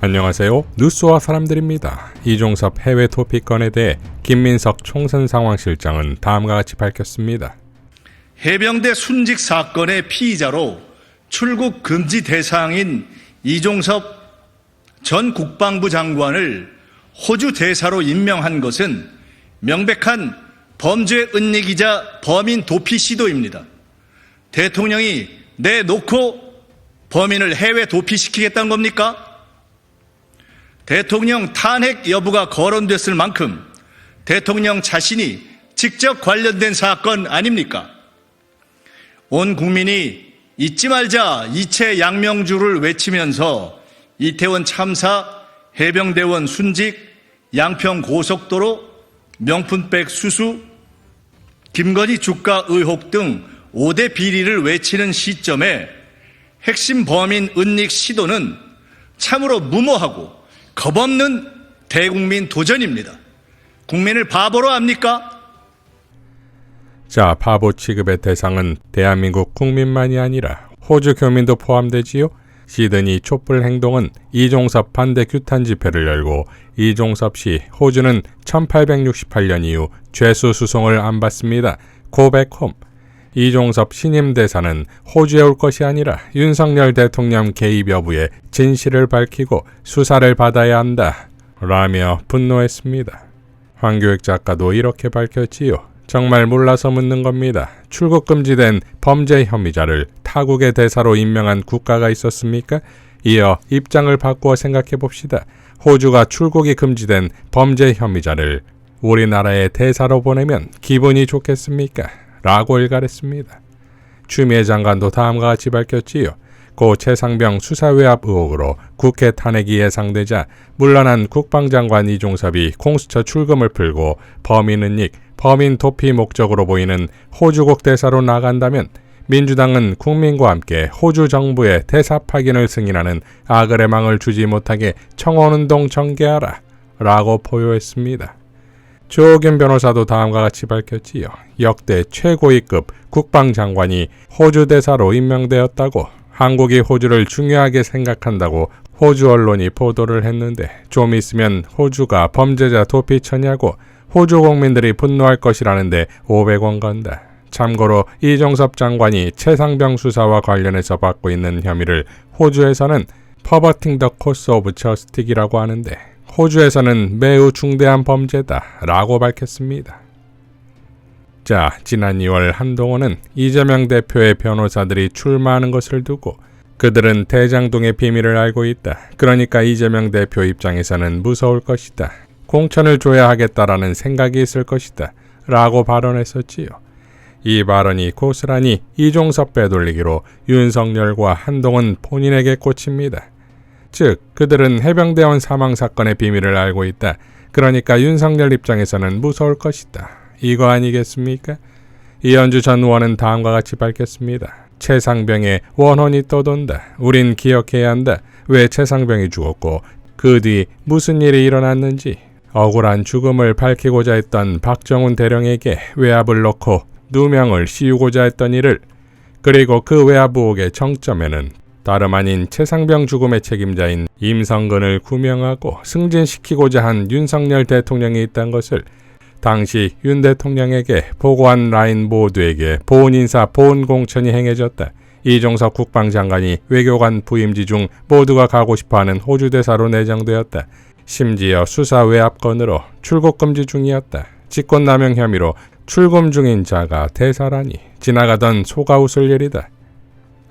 안녕하세요. 뉴스와 사람들입니다. 이종섭 해외 도피건에 대해 김민석 총선상황실장은 다음과 같이 밝혔습니다. 해병대 순직 사건의 피의자로 출국 금지 대상인 이종섭 전 국방부 장관을 호주 대사로 임명한 것은 명백한 범죄 은닉이자 범인 도피 시도입니다. 대통령이 내놓고 범인을 해외 도피시키겠다는 겁니까? 대통령 탄핵 여부가 거론됐을 만큼 대통령 자신이 직접 관련된 사건 아닙니까? 온 국민이 잊지 말자 이채 양명주를 외치면서 이태원 참사, 해병대원 순직, 양평 고속도로, 명품백 수수, 김건희 주가 의혹 등 5대 비리를 외치는 시점에 핵심 범인 은닉 시도는 참으로 무모하고 겁없는 대국민 도전입니다. 국민을 바보로 압니까? 자, 바보 취급의 대상은 대한민국 국민만이 아니라 호주 교민도 포함되지요. 시드니 촛불 행동은 이종섭 반대 규탄 집회를 열고 이종섭 씨 호주는 1868년 이후 죄수 수송을 안 받습니다. 고백홈. 이종섭 신임 대사는 호주에 올 것이 아니라 윤석열 대통령 개입 여부에 진실을 밝히고 수사를 받아야 한다 라며 분노했습니다. 황교익 작가도 이렇게 밝혔지요. 정말 몰라서 묻는 겁니다. 출국 금지된 범죄 혐의자를 타국의 대사로 임명한 국가가 있었습니까? 이어 입장을 바꾸어 생각해 봅시다. 호주가 출국이 금지된 범죄 혐의자를 우리나라의 대사로 보내면 기분이 좋겠습니까? 라고 일갈했습니다. 추미애 장관도 다음과 같이 밝혔지요. 고 최상병 수사외압 의혹으로 국회 탄핵이 예상되자 물러난 국방장관 이종섭이 공수처 출금을 풀고 범인 은닉, 범인 도피 목적으로 보이는 호주국 대사로 나간다면 민주당은 국민과 함께 호주 정부의 대사 파견을 승인하는 악을의 망을 주지 못하게 청원운동 전개하라 라고 포효했습니다. 조옥연 변호사도 다음과 같이 밝혔지요. 역대 최고위급 국방장관이 호주 대사로 임명되었다고 한국이 호주를 중요하게 생각한다고 호주 언론이 보도를 했는데 좀 있으면 호주가 범죄자 도피처냐고 호주 국민들이 분노할 것이라는데 500원 건다. 참고로 이종섭 장관이 최상병 수사와 관련해서 받고 있는 혐의를 호주에서는 퍼버팅 더 코스 오브 저스틱이라고 하는데 호주에서는 매우 중대한 범죄다 라고 밝혔습니다. 자, 지난 2월 한동훈은 이재명 대표의 변호사들이 출마하는 것을 두고 그들은 대장동의 비밀을 알고 있다. 그러니까 이재명 대표 입장에서는 무서울 것이다. 공천을 줘야 하겠다라는 생각이 있을 것이다 라고 발언했었지요. 이 발언이 고스란히 이종섭 빼돌리기로 윤석열과 한동훈 본인에게 꽂힙니다. 즉, 그들은 해병대원 사망 사건의 비밀을 알고 있다. 그러니까 윤석열 입장에서는 무서울 것이다. 이거 아니겠습니까? 이현주 전 의원은 다음과 같이 밝혔습니다. 최상병의 원혼이 떠돈다. 우린 기억해야 한다. 왜 최상병이 죽었고 그 뒤 무슨 일이 일어났는지 억울한 죽음을 밝히고자 했던 박정훈 대령에게 외압을 넣고 누명을 씌우고자 했던 일을 그리고 그 외압 의혹의 정점에는 다름 아닌 최상병 죽음의 책임자인 임성근을 구명하고 승진시키고자 한 윤석열 대통령이 있다는 것을 당시 윤 대통령에게 보고한 라인 모두에게 보훈인사 보훈공천이 행해졌다. 이종섭 국방장관이 외교관 부임지 중 모두가 가고 싶어하는 호주 대사로 내정되었다. 심지어 수사 외압 건으로 출국 금지 중이었다. 직권남용 혐의로 출금 중인 자가 대사라니 지나가던 소가 웃을 일이다.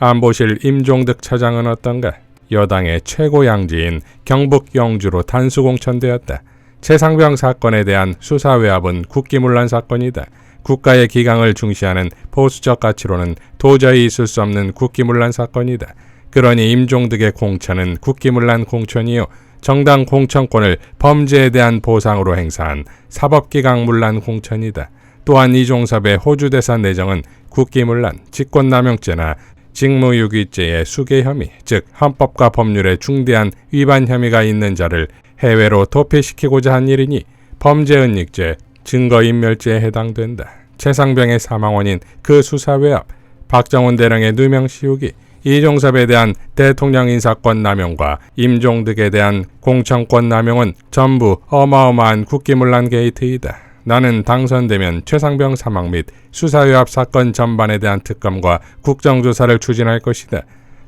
안보실 임종득 차장은 어떤가? 여당의 최고 양지인 경북 영주로 단수공천되었다. 최상병 사건에 대한 수사 외압은 국기문란 사건이다. 국가의 기강을 중시하는 보수적 가치로는 도저히 있을 수 없는 국기문란 사건이다. 그러니 임종득의 공천은 국기문란 공천이요. 정당 공천권을 범죄에 대한 보상으로 행사한 사법기강 문란 공천이다. 또한 이종섭의 호주 대사 내정은 국기문란, 직권남용죄나 직무유기죄의 수개 혐의, 즉 헌법과 법률에 중대한 위반 혐의가 있는 자를 해외로 도피시키고자 한 일이니 범죄은닉죄, 증거인멸죄에 해당된다. 최상병의 사망 원인 그 수사 외압, 박정훈 대령의 누명 씌우기, 이종섭에 대한 대통령 인사권 남용과 임종득에 대한 공천권 남용은 전부 어마어마한 국기문란 게이트이다. 나는 당선되면 최상병 사망 및 수사위압 사건 전반에 대한 특검과 국정조사를 추진할 것이다.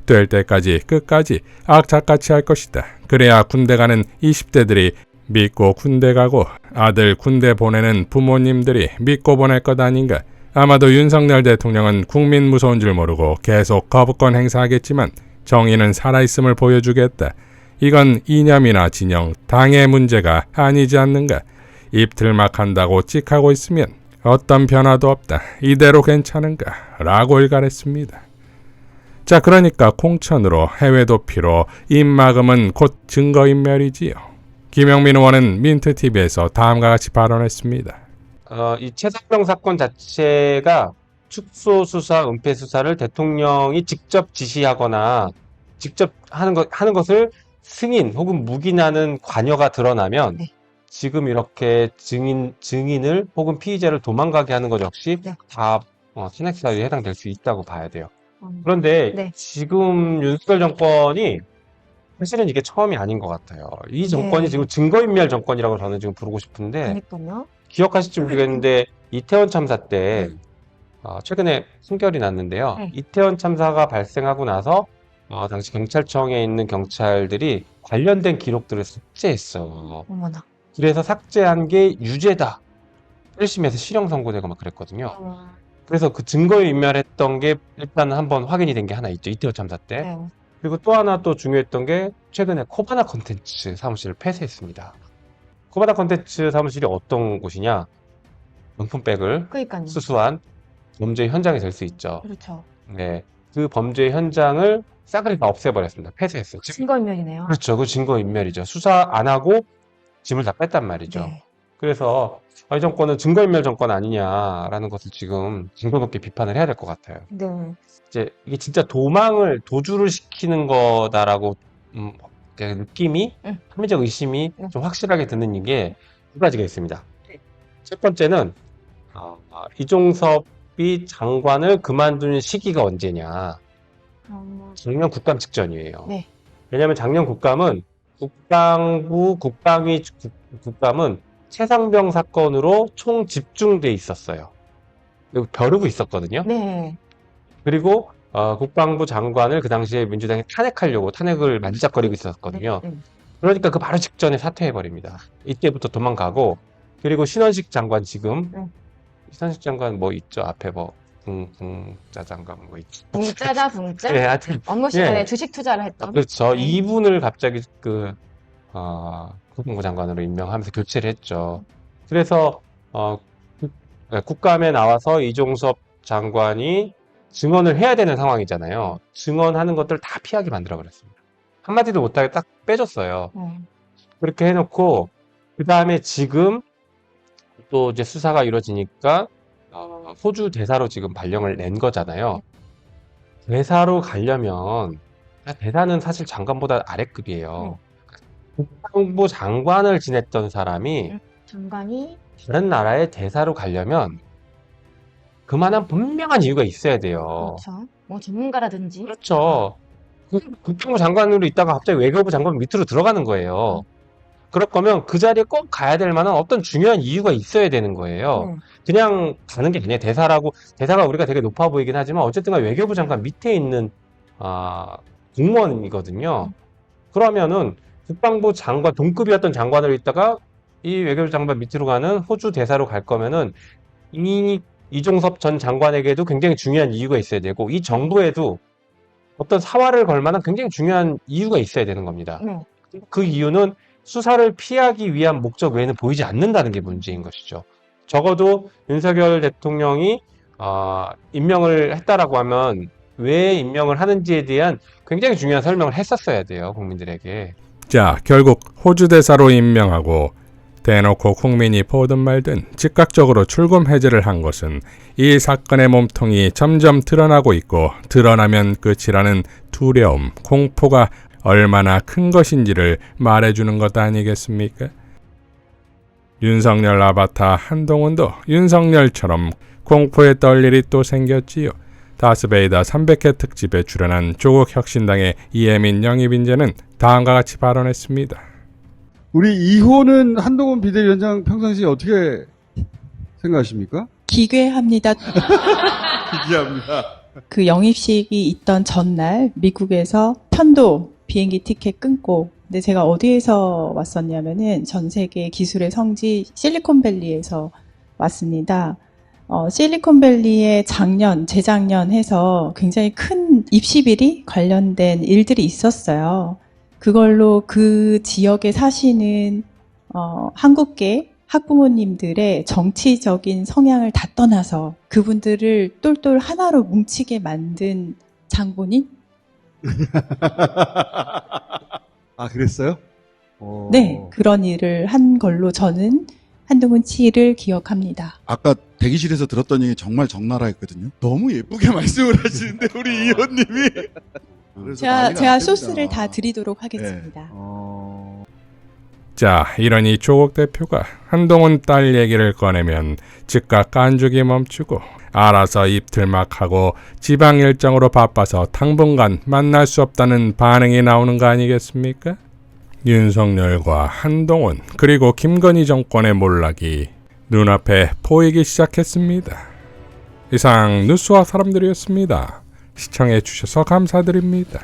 될 때까지 끝까지 악착같이 할 것이다. 그래야 군대 가는 20대들이 믿고 군대 가고 아들 군대 보내는 부모님들이 믿고 보낼 것 아닌가. 아마도 윤석열 대통령은 국민 무서운 줄 모르고 계속 거부권 행사하겠지만 정의는 살아있음을 보여주겠다. 이건 이념이나 진영, 당의 문제가 아니지 않는가. 입틀막 한다고 찍하고 있으면 어떤 변화도 없다. 이대로 괜찮은가? 라고 일갈했습니다. 자, 그러니까 공천으로 해외 도피로 입막음은 곧 증거인멸이지요. 김영민 의원은 민트TV에서 다음과 같이 발언했습니다. 이 최상병 사건 자체가 축소 수사, 은폐 수사를 대통령이 직접 지시하거나 직접 하는 것을 승인 혹은 묵인하는 관여가 드러나면 네. 지금 이렇게 증인을 혹은 피의자를 도망가게 하는 것 역시 네. 다 탄핵 사유에 해당될 수 있다고 봐야 돼요. 그런데 네. 지금 윤석열 정권이 사실은 이게 처음이 아닌 것 같아요. 이 정권이 네. 지금 증거인멸 정권이라고 저는 지금 부르고 싶은데 그러니까요. 기억하실지 모르겠는데 이태원 참사 때 최근에 판결이 났는데요. 네. 이태원 참사가 발생하고 나서 당시 경찰청에 있는 경찰들이 관련된 기록들을 삭제했어요. 어머나. 그래서 삭제한 게 유죄다. 1심에서 실형 선고되고 막 그랬거든요. 그래서 그 증거인멸했던 게 일단 한번 확인이 된 게 하나 있죠. 이태원 참사 때. 네. 그리고 또 하나 또 중요했던 게 최근에 코바나 콘텐츠 사무실을 폐쇄했습니다. 코바나 콘텐츠 사무실이 어떤 곳이냐? 명품백을 그러니까요. 수수한 범죄 현장이 될 수 있죠. 그렇죠. 네, 그 범죄 현장을 싸그리 다 없애버렸습니다. 폐쇄했어요. 증거인멸이네요. 그렇죠. 그 증거인멸이죠. 수사 안 하고 짐을 다 뺐단 말이죠. 네. 그래서 이 정권은 증거인멸 정권 아니냐라는 것을 지금 강도 높게 비판을 해야 될 것 같아요. 네. 이제 이게 진짜 도주를 시키는 거다라고 느낌이 합리적 의심이 좀 확실하게 드는 이게 두 가지가 있습니다. 첫 번째는 이종섭이 장관을 그만두는 시기가 언제냐. 작년 국감 직전이에요. 네. 왜냐하면 작년 국감은 국방부 국감은 최상병 사건으로 총 집중돼 있었어요. 그리고 벼르고 있었거든요. 네. 그리고 국방부 장관을 그 당시에 민주당이 탄핵하려고 탄핵을 만지작거리고 있었거든요. 네. 그러니까 그 바로 직전에 사퇴해버립니다. 이때부터 도망가고, 그리고 신원식 장관 지금 신원식 장관 뭐 있죠? 앞에 뭐 붕자 장관 뭐 있죠? 붕짜자 붕짜? 네, 하여튼 업무 시간에 예. 주식 투자를 했던. 그렇죠. 네. 이분을 갑자기 국방부 장관으로 임명하면서 교체를 했죠. 그래서 국감에 나와서 이종섭 장관이 증언을 해야 되는 상황이잖아요. 증언하는 것들 다 피하게 만들어버렸습니다. 한마디도 못하게 딱 빼줬어요. 그렇게 해놓고 그 다음에 지금 또 이제 수사가 이루어지니까 호주 대사로 지금 발령을 낸 거잖아요. 대사로 가려면 대사는 사실 장관보다 아래급이에요. 국방부 장관을 지냈던 사람이 장관이 다른 나라의 대사로 가려면 그만한 분명한 이유가 있어야 돼요. 그렇죠. 뭐 전문가라든지. 그렇죠. 국방부 장관으로 있다가 갑자기 외교부 장관 밑으로 들어가는 거예요. 그럴 거면 그 자리에 꼭 가야 될 만한 어떤 중요한 이유가 있어야 되는 거예요. 그냥 가는 게 아니에요. 대사가 우리가 되게 높아 보이긴 하지만 어쨌든 외교부 장관 밑에 있는 공무원이거든요. 그러면은 국방부 장관, 동급이었던 장관으로 있다가 이 외교부 장관 밑으로 가는 호주 대사로 갈 거면은 이종섭 전 장관에게도 굉장히 중요한 이유가 있어야 되고, 이 정부에도 어떤 사활을 걸 만한 굉장히 중요한 이유가 있어야 되는 겁니다. 그 이유는 수사를 피하기 위한 목적 외에는 보이지 않는다는 게 문제인 것이죠. 적어도 윤석열 대통령이 임명을 했다라고 하면 왜 임명을 하는지에 대한 굉장히 중요한 설명을 했었어야 돼요, 국민들에게. 자, 결국 호주 대사로 임명하고 대놓고 국민이 보든 말든 즉각적으로 출금 해제를 한 것은 이 사건의 몸통이 점점 드러나고 있고, 드러나면 끝이라는 두려움, 공포가 얼마나 큰 것인지를 말해주는 것 아니겠습니까? 윤석열 아바타 한동훈도 윤석열처럼 공포에 떨 일이 또 생겼지요. 다스베이더 300회 특집에 출연한 조국 혁신당의 이혜민 영입인재는 다음과 같이 발언했습니다. 우리 이호는 한동훈 비대위원장 평상시에 어떻게 생각하십니까? 기괴합니다. 기대합니다. 그 영입식이 있던 전날 미국에서 편도 비행기 티켓 끊고, 근데 제가 어디에서 왔었냐면은 전 세계 기술의 성지 실리콘밸리에서 왔습니다. 실리콘밸리에 재작년 해서 굉장히 큰 입시 비리 관련된 일들이 있었어요. 그걸로 그 지역에 사시는 한국계 학부모님들의 정치적인 성향을 다 떠나서 그분들을 똘똘 하나로 뭉치게 만든 장본인? 아, 그랬어요? 네, 그런 일을 한 걸로 저는 한동훈 치를 기억합니다. 아까 대기실에서 들었던 얘기 정말 적나라했거든요. 너무 예쁘게 말씀을 하시는데 우리 의원님이. 그래서 난리가 제가 났습니다. 소스를 다 드리도록 하겠습니다. 자, 이러니 조국 대표가 한동훈 딸 얘기를 꺼내면 즉각 깐죽이 멈추고 알아서 입틀막하고 지방 일정으로 바빠서 당분간 만날 수 없다는 반응이 나오는 거 아니겠습니까? 윤석열과 한동훈 그리고 김건희 정권의 몰락이 눈앞에 보이기 시작했습니다. 이상 뉴스와 사람들이었습니다. 시청해 주셔서 감사드립니다.